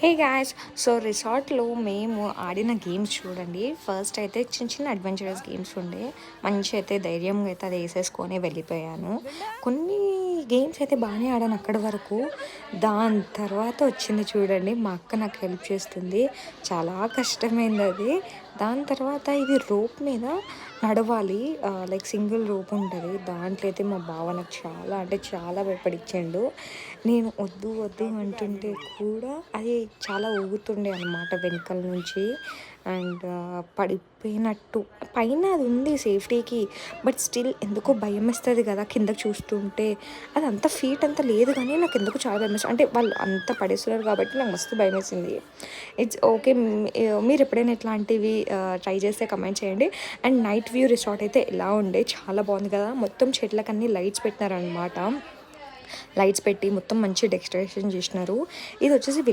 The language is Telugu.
హే గాయ్స్, సో రిసార్ట్లో మేము ఆడిన గేమ్స్ చూడండి. ఫస్ట్ అయితే చిన్న చిన్న అడ్వెంచరస్ గేమ్స్ ఉండే. మంచి అయితే ధైర్యంగా అయితే అది వేసేసుకొని వెళ్ళిపోయాను. కొన్ని గేమ్స్ అయితే బాగానే ఆడాను అక్కడి వరకు. దాని తర్వాత వచ్చింది చూడండి, మా అక్క నాకు హెల్ప్ చేస్తుంది. చాలా కష్టమైంది అది. దాని తర్వాత ఇది రోప్ మీద నడవాలి, లైక్ సింగిల్ రోప్ ఉంటుంది. దాంట్లో అయితే మా బావ నాకు చాలా అంటే చాలా భయపడిచ్చాడు. నేను వద్దు వద్దు అంటుంటే కూడా అది చాలా ఊగుతుండే అనమాట వెనకాల నుంచి. అండ్ పడిపోయినట్టు పైన అది ఉంది సేఫ్టీకి, బట్ స్టిల్ ఎందుకో భయం వేస్తుంది కదా కిందకి చూస్తుంటే. అది అంత ఫీట్ అంత లేదు, కానీ నాకు ఎందుకు చాలా భయం వేస్తుంది. అంటే వాళ్ళు అంత పడేస్తున్నారు కాబట్టి నాకు మస్తు భయం వేసింది. It's okay. మీరు ఎప్పుడైనా ఇట్లాంటివి ట్రై చేస్తే కమెంట్ చేయండి. అండ్ నైట్ వ్యూ రిసార్ట్ అయితే ఎలా ఉండే, చాలా బాగుంది కదా. మొత్తం చెట్లకన్నీ లైట్స్ పెట్టినారనమాట. లైట్స్ పెట్టి మొత్తం మంచి డెకరేషన్ చేసినారు. ఇది వచ్చేసి